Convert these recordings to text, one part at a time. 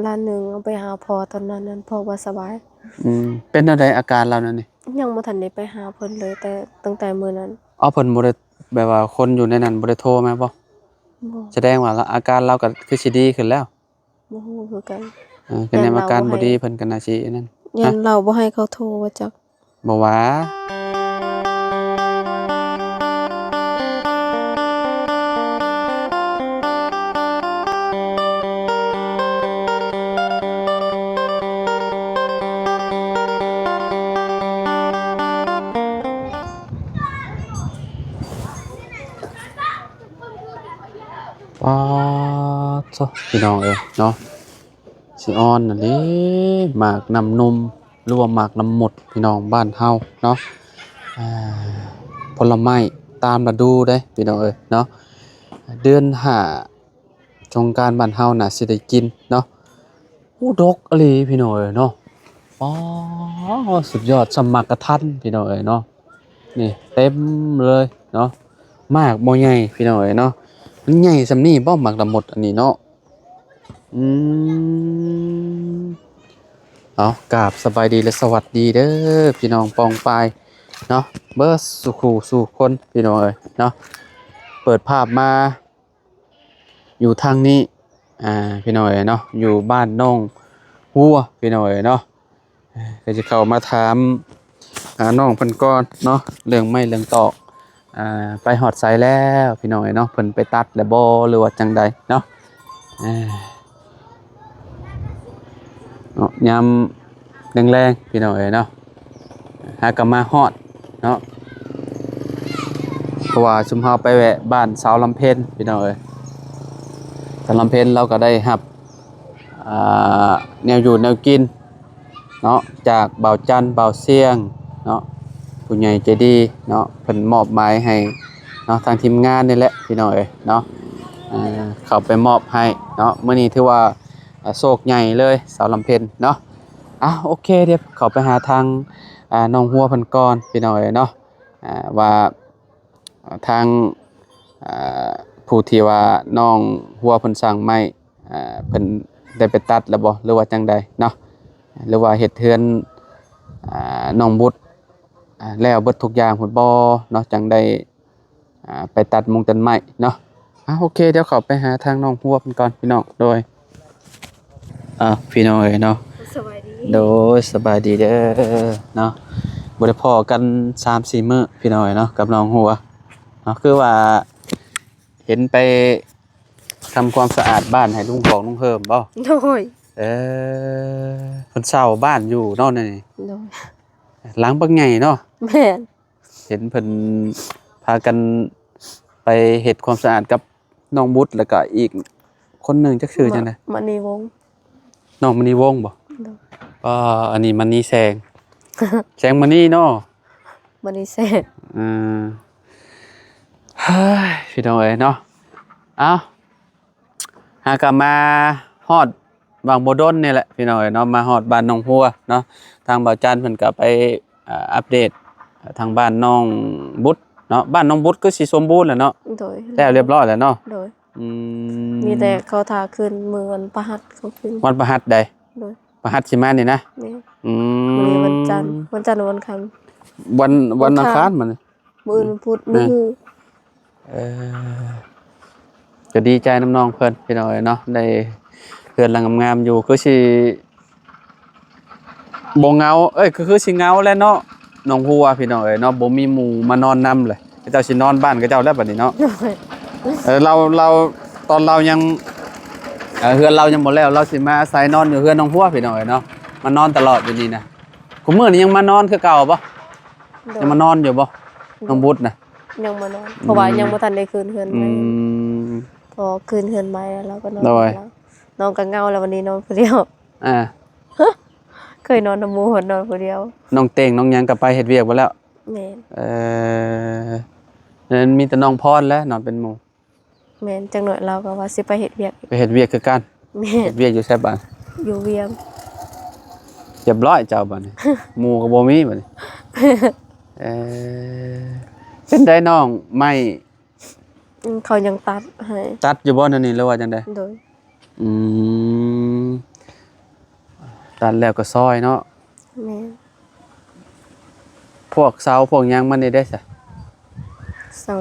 ล้านหนึ่งเอาไปหาพ่อตอนนั้นพ่อบ่สบายเป็นอะไรอาการเรานั่นนี่ยังบ่ทันได้ไปหาเพิ่นเลยแต่ตั้งแต่มื้อนั้นอ๋อเพิ่นบ่ได้แบบว่าคนอยู่ในนั้นบ่ได้โทรมาบ่บ่แสดงว่าอาการเราก็คือสิดีขึ้นแล้วบ่ฮู้คือกันคือในอาการบ่เราบ่ให้ดีเพิ่นก็น่าสินั่นยัฮะนเราบ่ให้เขาโทรว่าจักบ่ว่าปอโซพี่น้องเอ้ยเนาะสิออนนั่นนี่หมากน้ำนมหรือว่าหมากน้ำหมดพี่น้องบ้านเฮาเนาะอ่าผลไม้ตามฤดูเด้พี่น้องเอ้ยเนาะเดือนห้าสงกรานต์บ้านเฮาน่ะสิได้กินเนาะอู้ดกอีหลีพี่น้องเอ้ยเนาะอ๋อสุดยอดสมักกะทันพี่น้องเอ้ยเนาะนี่เต็มเลยเนาะมากบ่ใหญ่พี่น้องเอ้ยเนาะมันใหญ่ส่ำนี้บ่หมากน้ำหมดอันนี้เนาะอืม เอากราบสบายดีและสวัสดีเด้อพี่น้องปองปายเนาะเบิร์สสุขูสู่คนพี่น้องเอ้ยเนาะเปิดภาพมาอยู่ทางนี้พี่น้องเอ้ยเนาะอยู่บ้านน้องหัวพี่น้องเอ้ยเนาะก็จะเข้ามาถามน้องเพิ่นก่อนเนาะเรื่องไม้เรื่องตอกไปหอดไสแล้วพี่น้องเอ้ยเนาะเพิ่นไปตัดแล้วบ่หรือว่าจังใดเนาะอ่าเนาะยามแรงๆพี่น้องเอ้ยเนาะหากลับมาฮอดเนาะเพราะว่าชุมเฮาไปแวะบ้านสาวลำเพ็ญพี่น้องเอ้ยสาวลำเพ็ญเราก็ได้รับอ่แนวอยู่แนวกินเนาะจากเบาจันเบาเสียงเนาะผู้ใหญ่ใจดีเนาะเพิ่นมอบหมายให้เนาะทางทีมงานนี่แหละพี่น้องเอ้ยเนาะเข้าไปมอบให้เนาะมื้อนี้ถือว่าโชคใหญ่เลยสาวลำเพ็ญเนาะโอเคเดี๋ยวเข้าไปหาทางน้องหัวเพิ่นก่อนพี่น้องเอ้ยเนาะว่าทางอ่าผู้ที่ว่าน้องหัวเพิ่นสั่งไม้เพิ่นได้ไปตัดแล้วบ่หรือว่าจังใดเนาะหรือว่าเฮ็ดเทือนน้องบุตรแล้วเบิดทุกอย่างพุ่นบ่เนาะจังได้ไปตัดมงต้นไม้เนาะโอเคเดี๋ยวเข้าไปหาทางน้องหัวเพิ่นก่อนพี่น้องโดยพี่น้องเอ้ยเนาะสบายดีโดยสบายดีเด้อเนาะบ่ได้พ้อกัน3-4มื้อพี่น้องเอ้ยเนาะกับน้องหัวเนาะคือว่าเห็นไปทำความสะอาดบ้านให้ลุงของลุงเพิ่มบ่โดยเอเพิ่นเช่าบ้านอยู่เนาะนี่โดยหลังบักใหญ่เนาะแม่นเห็นเพิ่นพากันไปเฮ็ดความสะอาดกับน้องบุตรแล้วก็อีกคนหนึงจักชื่อจังได๋มณีวงศ์น้องมณีวงศ์บ่โดยอันนี้มณีแสงแสงมณีเนาะมณีเสษอืมเฮ้ยพี่น้องเอ้ยเนาะเอาหากลับมาฮอดบางบ่ดนนี่แหละพี่น้องเอ้ยเนาะมาฮอดบ้านน้องหัวเนาะทางบ่าวจันเพิ่นก็ไปอัปเดตทางบ้านน้องบุตรเนาะบ้านน้องบุตรก็สิสมบูรณ์แล้วเนาะโดยแล้วเรียบร้อยแล้วเนาะโดยอืมีแต่เขาทาขึ้นมือวันพฤหัสเขาขึ้นวันพฤหัสใดโดยพฤหัสสิมานี่นะนี่อืวันนี้มวันจันทร์วันจันทร์หรือวันอังคารวันอังคารมันมื้ออื่นพุธมื้อฮื้อเออก็ดีใจน้ำน้องเพิ่นพี่น้องเอ้ยเนาะได้เฮือนหลังงามๆอยู่คือสิบ่เหงาคือสิเหงาแหล้วเนาะน้องหัวพี่น้องเอ้ยเนาะบ่มีหมู่มานอนนำเลยเขาเจ้าสินอนบ้านเขาเจ้าแล้วบัดนี้เนาะ โดยเราตอนเรายังเฮือนเรายังบ่แล้วเราสิมาอาศัยนอนอยู่เฮือนน้องหัวพี่น้องเอ้ยเนาะมานอนตลอดอยู่นี่นะคุมื้อนี้ยังมานอนคือเก่าบ่ยังมานอนอยู่บ่น้องบุตรน่ะยังมานอนเพราะว่ายังบ่ทันได้คืนเฮือนใหม่มพอคืนเฮือนใหม่แล้วก็นอนโดยแล้วนอนก็เหงาแล้ววันนี้นอนผู้เดียว อ่า เคยนอนนำหมู่หดนอนผู้เดียวน้องเต้งน้องหยังก็ไปเฮ็ดเวียกบ่แล้วแม่นนั้นมีแต่น้องพรแล้วนอนเป็นหมู่แม่นจังหน่อยเราก็ว่าสิไปเฮ็ดเวียกไปเฮ็ดเวียกคือกันแม่เฮ็นดเวียกอยู่ไสบ้านอยู่เวียงเรียบร้อยเจ้าบัดนี้หมู่ก็บ่มีบัดนี้เอ่อเป็นได้น้องไม่เขายังตัดให้ตัดอยู่บ่นั่นนี่หรือว่าจังได๋โดยอืม ตัดแล้วก็ซอยเนาะ แม่น พวกเสาพวกหยังมันได้ซะ เสา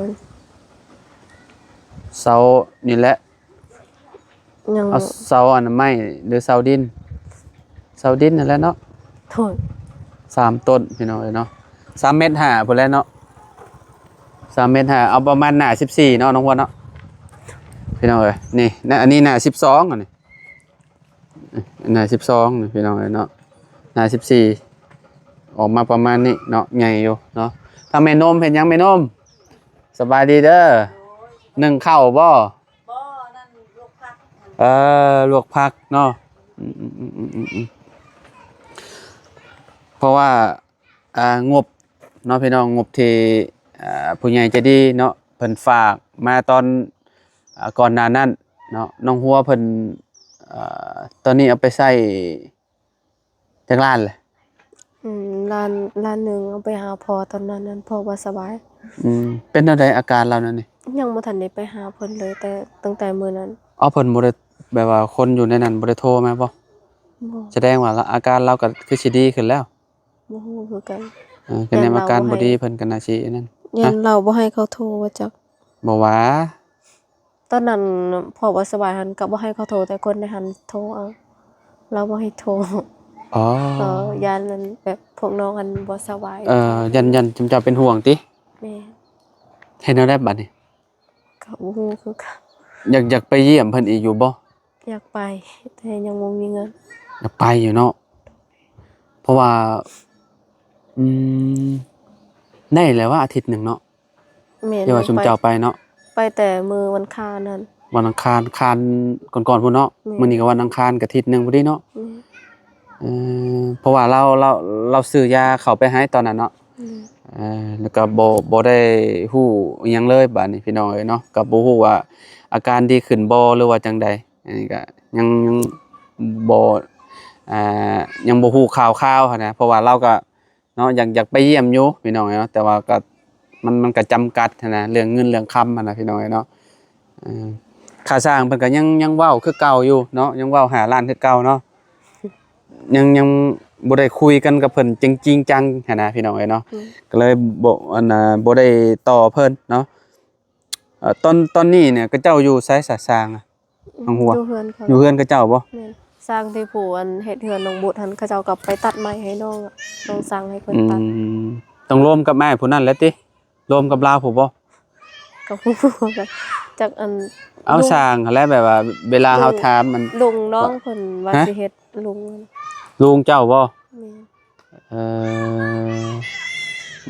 เสานี่แหละ ยัง เอาเสาอันนั้นไม้หรือเสาดินเสาดินนั่นแหละเนาะ โทษ 3ต้นพี่น้องเอ้ยเนาะ3.5 เมตรพุ่นแหละเนาะ3.5 เมตรเอาประมาณหน้า14เนาะน้องวัวเนาะพี่น้องเอ้ยนี่นะอันนี้หน้า12อันนี้หน้า12นี่พี่น้องเอ้ยเนาะหน้า14ออกมาประมาณนี้เนาะใหญ่อยู่เนาะถ้าแม่นมเห็นหยังแม่นมสบายดีเด้อนึ่งข้าวบ่นั่นลูกพัก ลวกผักเนาะเพราะว่างบเนาะพี่น้องงบที่ผู้ใหญ่ใจะดีเนาะเพิ่นฝากมาตอนก่อนหน้านั้นเนาะน้องหัวเพิ่นตอนนี้เอาไปใช้จักล้านเลย ล้านหนึงเอาไปหาพ่อตอนนั้นพ่อบ่สบาย เป็นจังไดอาการเรานั่นนี่ ยังบ่ทันได้ไปหาเพิ่นเลยแต่ตั้งแต่มื้อนั้น เอาเพิ่นบ่ได้แบบว่าคนอยู่ในนั้นบ่ได้โทรมาบ่ บ่ แสดงว่าอาการเราก็คือสิดีขึ้นแล้ว บ่ฮู้คือกัน คือในอาการบ่ดีเพิ่นก็น่าสินั่น ยันเราบ่ให้เขาโทรว่าจัก บ่ว่า ตอนนั้นพ่อบ่สบายหันก็บ่ให้เขาโทรแต่คนในหันโทรเอาเราบ่ให้โทร อ๋อ ยันนั้นแบบพวกน้องกันบ่สบาย ยันจำเป็นห่วงติ แม่ เฮ็ดแนวได้บัดนี้ ก็บ่ฮู้คือกัน อยากไปเยี่ยมเพิ่นอีกอยู่บ่ อยากไปแต่ยังบ่มีเงิน อยากไปอยู่เนาะเพราะว่าอืมได้แล้วว่าอาทิตย์หนึงเนาะ แม่ เดี๋ยวว่าชุมเจ้าไปเนาะ ไปแต่มื้อวันคารนั่น วันอังคารก่อนพุ่นเนาะ แม่ มื้อนี้ก็วันอังคารก็อาทิตย์หนึงพอดีเนาะ อืม เพราะว่าเราซื้อยาเข้าไปให้ตอนนั้นเนาะ อืม แล้วก็บ่ได้ฮู้อิหยังเลยบัดนี้พี่น้องเอ้ยเนาะก็บ่ฮู้ว่าอาการดีขึ้นบ่หรือว่าจังใดอันนี้ก็ยังบ่อ่ายังบ่ฮู้ข่าวๆหั้นนะเพราะว่าเราก็เนาะอยากไปเยี่ยมอยู่พี่น้องเอ้ยเนาะแต่ว่าก็มันก็จำกัดหั้นนะเรื่องเงินเรื่องคำหั้นนะพี่น้องเอ้ยเนาะค่าสร้างเพิ่นก็ยังเว้าคือเก่าอยู่เนาะยังเว้า5ล้านคือเก่าเนาะยังบ่ได้คุยกันกับเพิ่นจริงจังหั้นนะพี่น้องเอ้ยเนาะ ก็เลยบ่ได้ต่อเพิ่นเนาะตอนนี้เนี่ยก็เจ้าอยู่ไสสะสร้างอะน้องหัว อยู่เฮือนเขา อยู่เฮือนกับเจ้าบ่ แม่นสร้างที่ผู้อันเฮ็ดเฮือนน้องบุตรหันเขาเจ้ากลับไปตัดไม้ให้น้องอะน้องสั่งให้เพิ่นตัด ต้องร่วมกับแม่ผู้นั้นแหละติร่วมกับลาวผู้บ่ ก็ฮู้กันจากอัน เอาสร้างหั้นแหละแบบว่าเวลาเฮาถามมัน ลุงน้องเพิ่นว่า ฮะ สิเฮ็ดลุง ลุงเจ้าบ่ แม่น เอ่อ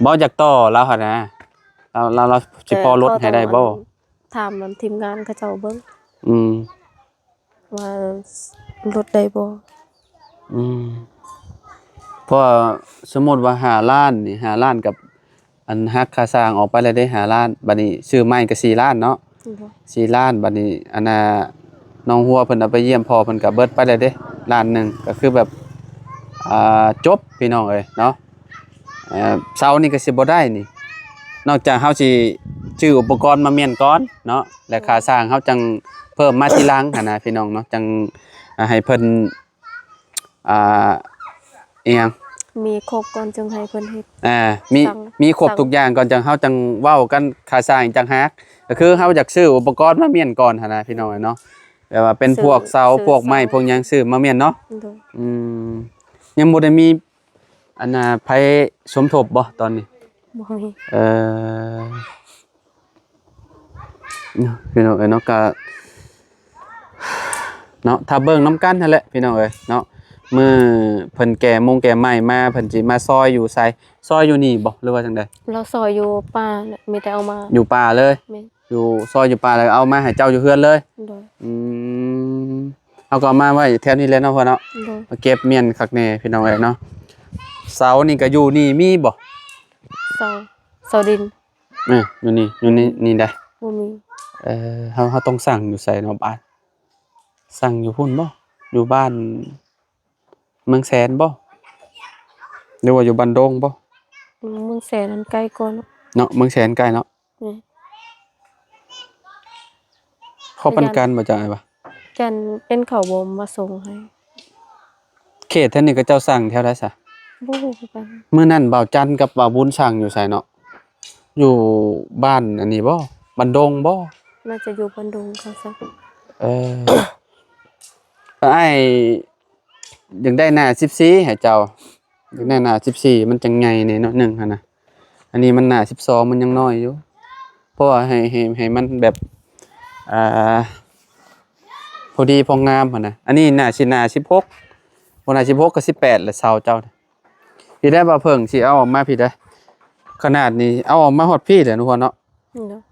บ่อยากต่อแล้วหั่นนะเราสิพอลดให้ได้บ่ ถามมันทีมงานเขาเจ้าเบิ่ง อืม ว่าลดได้บ่ อืมเพราะว่าสมมุติว่า5ล้านนี่5ล้านกับอันหักค่าสร้างออกไปแล้วได้5ล้านบัดนี้ซื้อไม้ก็4ล้านเนาะ บ่ 4ล้านบัดนี้อันน่ะน้องหัวเพิ่นเอาไปเยี่ยมพ่อเพิ่นก็เบิดไปแล้วเด้ล้านหนึงก็คือแบบจบพี่น้องเอ้ยเนาะเสานี่ก็สิบ่ได้นี่นอกจากเฮาสิซื้ออุปกรณ์มาเมียนก่อนเนาะและค่าสร้างเฮาจังเพิ่มมาทีหลังหั่นน่ะพี่น้องเนาะจังให้เพิ่นอ่าอีหยัง มีครบก่อนจึงให้เพิ่นเฮ็ด มี สั่ง มีครบ สั่ง ทุกอย่างก่อนจังเฮาจังเว้ากันค่าสร้างจังฮักก็คือเฮาอยากซื้ออุปกรณ์มาเมียนก่อนหั่นน่ะพี่น้องเนาะแบบว่าเป็นพวกเสาพวกไม้พวกหยังซื้อมาเมียนเนาะ โดย ยังบ่ได้มีอันน่ะไผสมทบบ่ตอนนี้ บ่มี เอ่อเนาะพี่น้องเอ้ยเนาะก็เนาะถ้าเบิ่งนํกันนั่นแหละพี่น้องเอ้ยเนาะมื้อเพิ่นแก่มงแก่ไม้มาเพิ่นสิมาซอยอยู่ไสซอยอยู่นี่บ่หรือว่าจังได๋ เราซอยอยู่ป่าน่ะมีแต่เอามา อยู่ป่าเลย แม่น อยู่ซอยอยู่ป่าแล้วเอามาให้เจ้าอยู่เฮือนเลย โดย อืมเอาก็เอามาไว้แถวนี้แหละเนาะพ่อเนาะ โดย มาเก็บเมียนคักแน่พี่น้องเอ้ยเนาะเสานี่ก็อยู่นี่มีบ่ เสาดิน อยู่นี่ได้ บ่มี เฮาต้องสั่งอยู่ไสเนาะบ้านสั่งอยู่พุ่นบ่อยู่บ้านเมืองแสนบ่หรือว่าอยู่บ้านดงบ่ เมืองแสนอันใกล้ก่อน เนาะเมืองแสนใกล้เนาะ นี่ เข้าปันกันบ่จ้ะไอ้บ่ จันเป็นเขาวบ่มาส่งให้ เขตเท่านี้ก็เจ้าสั่งแถวใดซะ บ่ฮู้คือกัน มื้อนั้นบ่าวจันทร์กับบ่าวบุญสั่งอยู่ไสเนาะอยู่บ้านอันนี้บ่บ้านดงบ่ น่าจะอยู่บันดุงเขาซะ เอออ้ายอยากได้หน้า14ให้เจ้าอยากได้หน้า14มันจังใหญ่นี่เนาะหนึงหั่นน่ะอันนี้มันหน้า12มันยังน้อยอยู่เพราะว่าให้มันแบบอ่าพอดีพองามหั่นน่ะอันนี้หน้าสิหน้า16บ่หน้า16ก็18แล้วเซาเจ้าพี่ได้บ่เพิ่งสิเอาออกมาพี่ได้ขนาดนี้เอาออกมาฮอดพี่เด้อทุกคนเนาะ นี่เนาะ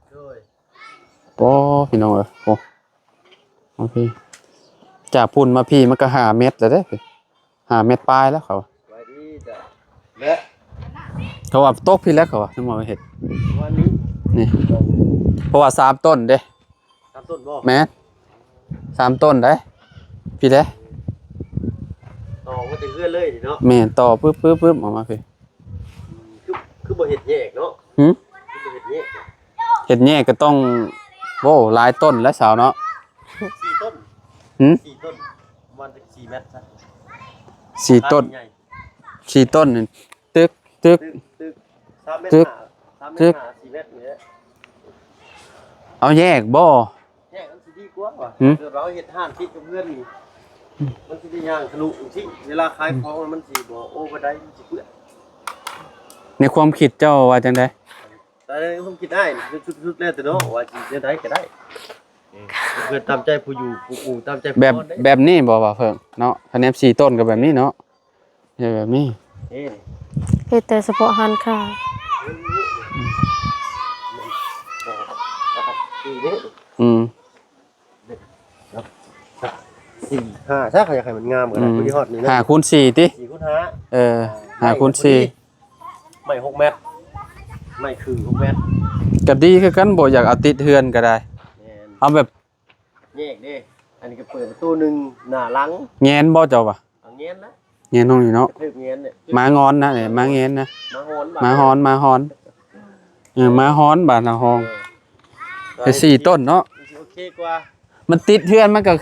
ปอพี่น้องเอ้ยโอ้โอเคจากพุ่นมาพี่มันก็5 เมตรแล้วเด้อ5 เมตรปลายแล้วเขา ไว้ดีจ้ะและ เขาว่าตกพี่แล้วเขาว่านึกว่าเฮ็ด วันนี้ นี่เพราะว่า3 ต้นเด้ ทำต้นบ่ แม่น3 ต้นได้พี่เด้ ต่อก็จะเลื่อนเลยนี่เนาะ แม่นต่อปึ๊บๆๆออกมาพี่ คือบ่เฮ็ดแยกเนาะ หึ คือบ่เฮ็ดแยก เฮ็ดแยกก็ต้องโว้หลายต้นแล้วสาวเนาะ 4 ต้น หึ 4 ต้นประมาณสัก4 เมตรซะ 4 ต้น ใหญ่ 4 ต้นนี่ตึก ตึก3 เมตร ตึก 3 เม ตึ ต ก ร4 เมตรนี่แหละ เอาแยกบ่ แยกมันสิดีกว่าว่ะ หืม เดี๋ยวเราเฮ็ดห้านติดกับเพื่อนนี่มันสิได้ย่างทะลุจริงๆเวลาขายของมันสิบ่โอ้บ่ได้มันสิเปื้อน ในความคิดเจ้าว่าจังได๋ แต่ในความคิดได้สุดๆแล้วแต่เนาะว่าสิได้ก็ได้เพื่อนตามใจผู้อยู่ผู้ปลูกตามใจผู้ แบบ นอนได้ แบบนี้บ่ว่าเพิ่งเนาะคะแนน4 ต้นก็แบบนี้เนาะแบบนี้ เอ้ย เฮ็ดแต่เฉพาะร้านค้า สี่นี่ อืม สี่ห้าถ้าใครอยากให้มันงามกันนะคุณที่ฮอดนี่นะ 5 คูณ 4ติ 4 คูณ 5 เออ5 คูณ ไม่6 เมตรไม่คือ6 เมตร 4ก็ดีคือกันบ่อยากเอาติดเฮือนก็ได้ แม่น เอาแบบ แยกเด้อันนี้ก็เปิดประตูหนึ่งหน้าหลัง แงนบ่เจ้าว่ะ อันเงี้ยนะ แงนตรงนี้เนาะ กระทืบเงี้ยเนี่ย หมางอนนะเนี่ยหมาแงนนะ มาโหน หมาฮอนหมาฮอนบาดนาฮองแต่4 ต้นเนาะ โอเคกว่า มันติดเฮือนมันก็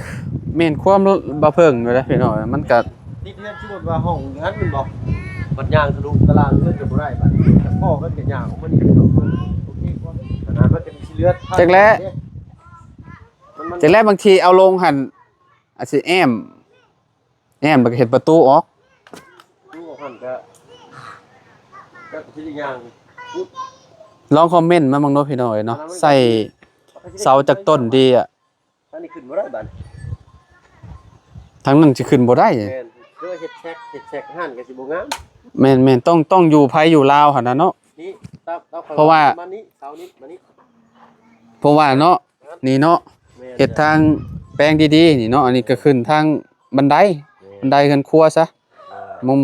แม่นความบ่เพิ่งอยู่เด้อพี่น้องมันก็ ติดเพื่อนสมมติว่าห้องนั้นมันบอกบัดยางทะลุตารางเลื่อนกับบ่ได้บัดแต่พ่อก็เป็นยางของมันนี่โอเคกว่าขนาดมันเป็นสิเลือด จักแล้ มัน จากแรกบางทีเอาลงหั่นอาจสิแอมแล้วก็เฮ็ดประตูออก ดูหันก็ที่ยางปุ๊บ ลองคอมเมนต์มาบ้างเนาะพี่น้องเอ้ยเนาะใส่เสาจากต้นดีอ่ะ อันนี้ขึ้นบ่ได้บัด ทั้งนั้นสิขึ้นบ่ได้ แม่นคือเฮ็ดแชกหั่นก็สิบ่งาม แม่นต้องอยู่ไผอยู่ลาวหั่นน่ะเนาะ นี่ตาม เพราะว่า มานี้เสานี้มานี้ เพราะว่าเนาะนี่เนาะ แม่น เฮ็ดทางแปลงดีๆนี่เนาะอันนี้ก็ขึ้นทางบันไดเฮือนครัวซะ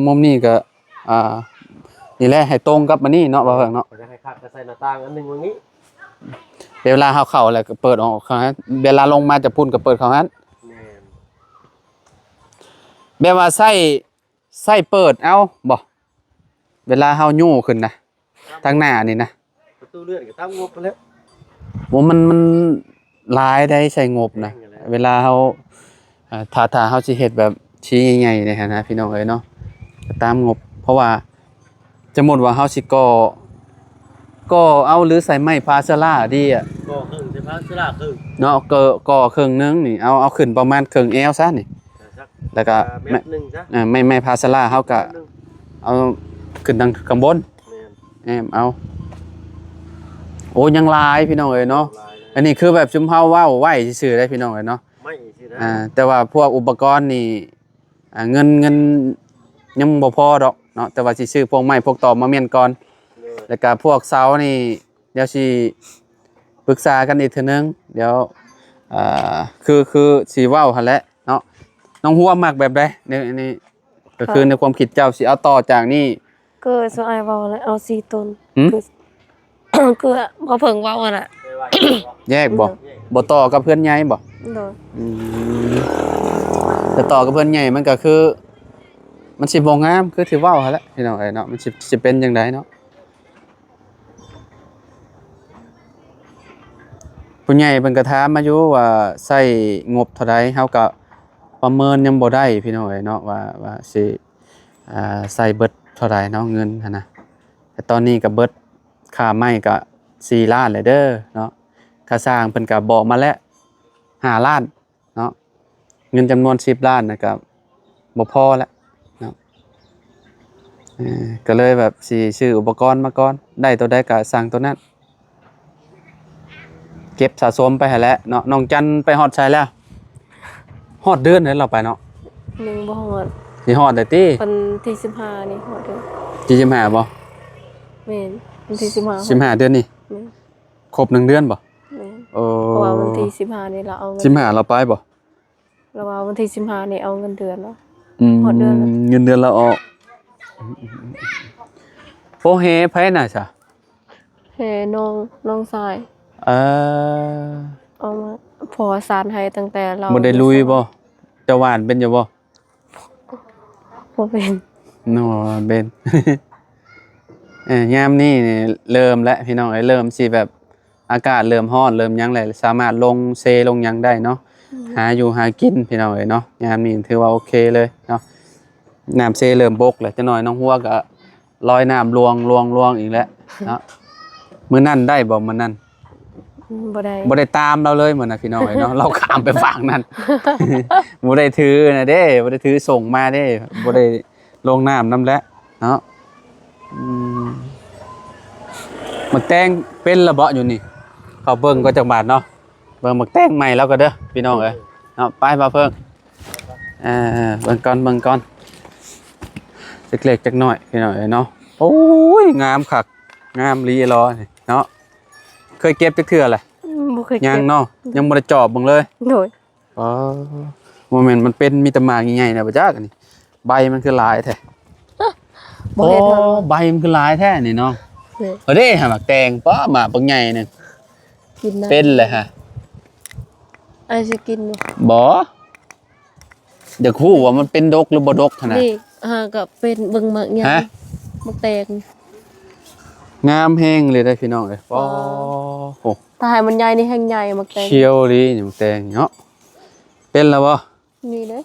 มุมนี้ก็อ่านี่แหละให้ตรงกับมันนี่เนาะว่าเพิ่นเนาะ จะให้คักก็ใส่หน้าต่างอันหนึงตรงนี้ เวลาเฮาเข้าแล้วก็เปิดออกเขานั้นเวลาลงมาจะพุ่นก็เปิดเขานั้น แม่น แบบว่าใส่เปิดเอาบ่เวลาเฮายู่ขึ้นนะทางหน้านี่นะ ประตูเลื่อนก็ตามงบไปแล้ว ว่ามันหลายได้ใช้งบนะเวลาเฮาถ้าเฮาสิเฮ็ดแบบชิ้นใหญ่ๆนี่ฮะนะพี่น้องเอ้ยเนาะก็ตามงบ เพราะว่าสมมุติว่าเฮาสิก็เอาหรือใส่ไม้พาสลาดีอ่ะ ก็ครึ่งใช่พาสลาครึ่ง เนาะก็ครึ่งนึงนี่เอาขึ้นประมาณครึ่งเอวซะนี่ สัก แล้วก็ เม็ดหนึงจ้ะ ไม่พาสลาเฮาก็เอาขึ้นทางข้างบน แม่น เอาโอ้ยังหลายพี่น้องเอ้ยเนาะ ลายเลย อันนี้คือแบบชุมเฮาเว้าไว้ซื่อๆได้พี่น้องเอ้ยเนาะ ไม่สินะ แต่ว่าพวกอุปกรณ์นี่เงินยังบ่พอดอกเนาะแต่ว่าสิซื้อพวกไม้พวกตอกมาเมียนก่อน เลย แล้วก็พวกเสานี่เดี๋ยวสิปรึกษากันอีกเทื่อนึงเดี๋ยวคือสิเว้าหั่นแหละเนาะน้องหัวมักแบบใดนี่ก็คือในความคิดเจ้าสิเอาต่อจากนี้ ก็สอายเว้าแล้วเอา4 ต้น หืม คือ คือ บ่เพิ่งเว้าอะน่ะ ไม่ว่า แยกบ่ต่อกับเพื่อนใหญ่บ่ โดย อืมแต่ต่อกับเพื่อนใหญ่มันก็คือ มันสิบ่งามคือที่เว้าหั่นแหละพี่น้องเอ้ยเนาะมันสิเป็นจังไดเนาะผู้ใหญ่เพิ่นก็ถามมาอยู่ว่าใช้งบเท่าใดเฮาก็ ประเมินยังบ่ได้พี่น้องเอ้ยเนาะว่าสิใส่เบิดเท่าไหร่เนาะเงินหั่นนะแต่ตอนนี้ก็เบิดค่าไม้ก็4ล้านเลยเด้อเนาะค่าสร้างเพิ่นก็บอกมาแล้ว5ล้านเนาะเงินจำนวน10ล้านน่ะก็บ่พอแล้วเนาะก็เลยแบบสิซื้ออุปกรณ์มาก่อนได้ตัวใดก็สั่งตัวนั้นเก็บสะสมไปให้แล้วเนาะน้องจันไปฮอดไสแล้วฮอดเดือนแล้วเราไปเนาะ ยังบ่ฮอด สิฮอดได้ติ วันที่15นี่ฮอดเด้อ 45บ่ แม่นวันที่15 15เดือนนี่ แม่น ครบ1เดือนบ่ แม่น โอ้ เพราะว่าวันที่15นี่เราเอาเงิน 15เราไปบ่ แล้วว่าวันที่15นี่เอาเงินเดือนแล้ว อืม ฮอดเดือนแล้ว เงินเดือนเราออกโอเฮไผน่ะจ้ะ เฮ้น้องชาย เออ เอามาพอสารให้ตั้งแต่เรา บ่ได้ลุยบ่เจะหวานเป็นอยู่บ่ บ่เป็น เนาะเป็น ยามนี้นี่เริ่มแล้วพี่น้องเอ้ยเริ่มสิแบบอากาศเริ่มร้อนเริ่มหยังแล้วสามารถลงเซลงหยังได้เนาะหาอยู่หากินพี่น้องเอ้ยเนาะยามนี้ถือว่าโอเคเลยเนาะน้ำเซเริ่มบกแล้วจักหน่อยน้องหัวก็ลอยน้ำลวงอีกแล้วเนาะมื้อนั้นได้บ่มื้อนั้น บ่ได้ บ่ได้ตามเราเลยมื้อน่ะพี่น้องเอ้ยเนาะ เราข้ามไปฝั่งนั้น บ่ได้ถือนะเด้บ่ได้ถือส่งมาเด้บ่ได้ลงน้ำนำแล้วเนาะหมึกแตงเป็นระเบาะอยู่นี่เขาเบิ่งก็จักบาทเนาะเบิ่งหมึกแตงใหม่แล้วก็เด้อพี่น้องเอ้ยเนาะไปมาเพิ่งเบิ่งก่อนเล็กๆจักหน่อยพี่น้องเอ้ยเนาะโอ้ยงามคักงามลีรอนี่เนาะเคยเก็บจักเทื่อแหละ บ่เคย ยั เก็ ง บ เนาะยังบ่ได้จอบเบิ่งเลย โดย อ๋อโมเมนต์มันเป็นมีแตหมากใหญ่ๆนะบ่จักอันนี้ใบมันคือหลายแท้ บ่เฮ็ด โอ้ เฮา ใบมันคือหลายแท้นี่เนาะ เนี่ย เอาเด้หาหมากแตงป้อหมากบักใหญ่นึง กินได้ เป็นเลยฮะ อ้ายสิกินอยู่ บ่อยากฮู้ว่ามันเป็นดกหรือบ่ดกหั่นน่ะ นี่ก็เป็นเบิ่งหมักใหญ่ ฮะ หมักแตง งามแฮงเลยเด้อพี่น้องเอ้ยป้อโอ้ ถ้าให้มันใหญ่นี่แห้งใหญ่หมักแตง เขียวดีนี่หมากแตงเนาะเป็นแล้วบ่ นี่เด้อ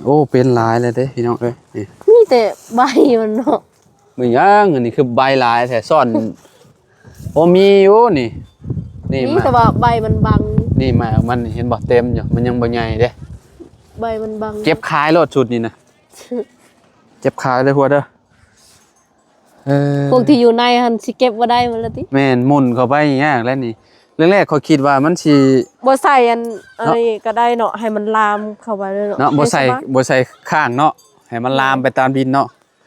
โอ้เป็นหลายเลยเด้พี่น้องเอ้ยนี่ มีแต่ใบมันเนาะ มื้อยังอันนี้คือใบหลายแท้ซ่อน โอ้มีอยู่นี่นี่ นี่ มา แต่ว่าใบมันบัง นี่หมากมันเห็นบ่เต็มอยู่มันยังบ่ใหญ่เด้ ใบมันบัง เก็บขายรถชุดนี่นะเก็บขายเลยหัวเด้อพวกที่อยู่ในหันสิเก็บบ่ได้มันละติ แม่นหมุนเข้าไปยากแล้วนี่แรกๆเขาคิดว่ามันสิ บ่ใส่อันอะไรก็ได้เนาะให้มันลามเข้าไปเลยเนาะ เนาะบ่ใส่ข้างเนาะให้มันลามไปตามดินเนาะ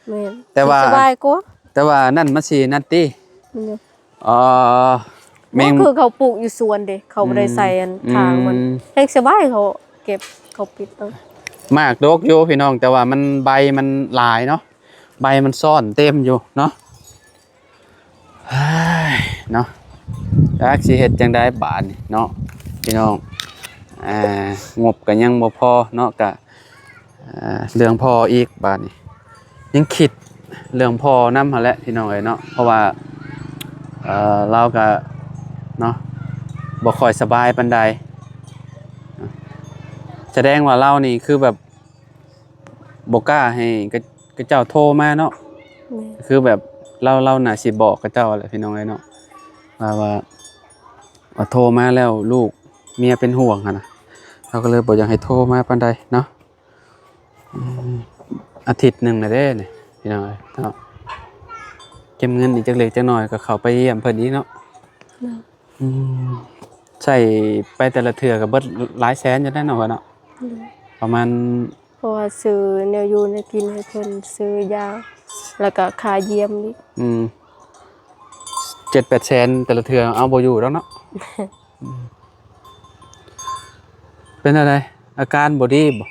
แม่น แต่ว่า สบายกว่า แต่ว่านั่นมันสินั่นติ มันอยู่ แม ก็ ง คือเขาปลูกอยู่สวนเด้เขาบ่ได้ใส่อันทางมันแฮงสบายเขาเก็บเขาปิดเอา มากดกอยู่พี่น้อง แต่ว่ามันใบมันหลายเนาะใบมันซ่อนเต็มอยู่เนาะเฮ้ยเนาะจักสิเฮ็ดจังได๋บาดนี่เนาะพี่น้องงบก็ยังบ่พอเนาะก็เรื่องพออีกบาดนี้ยังคิดเรื่องพอนำหั่นแหละพี่น้องเอ้ยเนาะเพราะว่าเราก็เนาะบ่ค่อยสบายปานใดแสดงว่าเรานี่คือแบบบ่กล้าให้กระเจ้าโทรมาเนาะ แม่ คือแบบเราน่ะสิบอกกระเจ้าแหละพี่น้องเอ้ยเนาะว่าโทรมาแล้วลูกเมียเป็นห่วงหั่นน่ะเราก็เลยบ่อยากให้โทรมาปานใดเนาะอาทิตย์หนึงน่ะเด้นี่พี่น้องเอ้ยเนาะเก็บเงินอีกจักเล็กจักน้อยก็เข้าไปเยี่ยมเพิ่นอีกเนาะใช้ไปแต่ละเทื่อก็เบิดหลายแสนอยู่ได้เนาะว่าเนาะประมาณ เพราะว่าซื้อแนวอยู่แนวกินให้เพิ่นซื้อยาแล้วก็ค่าเยี่ยมอีก 7-8 แสนแต่ละเทื่อเอาบ่อยู่แล้วเนาะ เป็นอะไรอาการบ่ดีบ่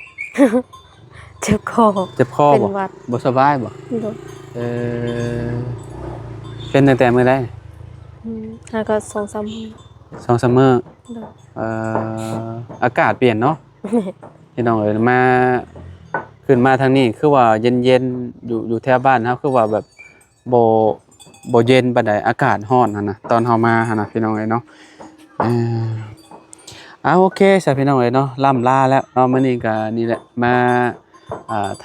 เจ็บคอ เจ็บคอ เป็น บ่ หวัด บ่สบายบ่ โดน เออเป็นตั้งแต่มื้อใด แล้วก็2-3มื้อ 2-3มื้อ โดน อากาศเปลี่ยนเนาะพี่น้องเอ้ยมาขึ้นมาทางนี้คือว่าเย็นๆอยู่แถวบ้านเฮาคือว่าแบบบ่เย็นปานใดอากาศร้อนหั่นน่ะตอนเฮามาหั่นน่ะพี่น้องเอ้ยเนาะ โอเคใช่พี่น้องเอ้ยเนาะล่ำลาแล้วเนาะมื้อนี้ก็นี่แหละมา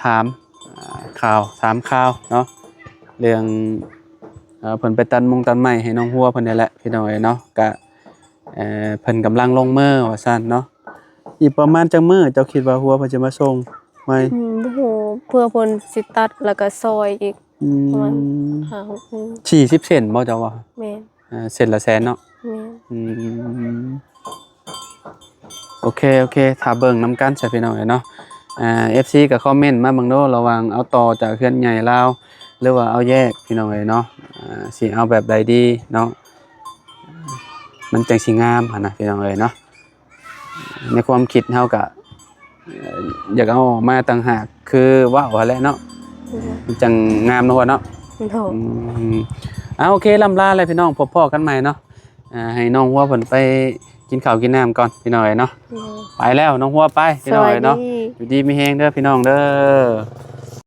ถามข่าวถามข่าวเนาะเรื่องเพิ่นไปตัดไม้ให้น้องหัวเพิ่นนี่แหละพี่น้องเอ้ยเนาะก็เพิ่นกำลังลงมือว่าซั่นเนาะอีกประมาณจักมื้อเจ้าคิดว่าหัวเพิ่นจะมาส่งไหม บ่ฮู้เพื่อเพิ่นสิตัดแล้วก็ซอยอีก อื ประมาณ ม 5-6มื้อ 40เซนบ่เจ้าว่า แม่น เซนละแสนเนาะ แม่น อืมโอเคถ้าเบิ่งนำกันใช่พี่น้องเอ้ยเนาะFC ก็คอมเมนต์มาเบิ่งโดระหว่างเอาต่อจากเฮือนใหญ่ลาวหรือว่าเอาแยกพี่น้องเอ้ยเนาะสิเอาแบบใดดีเนาะมันจังสิงามหั่นนะพี่น้องเอ้ยเนาะในความคิดเฮาก็อยากเอาออกมาต่างหากคือว่าว่าแหละเนาะมันจังงามเนาะเนาะ โธ่ โอเคลำลาเลยพี่น้องพบพ่อกันใหม่เนาะให้น้องหัวเพิ่นไปกินข้าวกินน้ำก่อนพี่น้องเอ้ยเนาะไปแล้วน้องหัวไปพี่น้องเอ้ยเนาะอยู่ดีมีแฮงเด้อพี่น้องเด้อ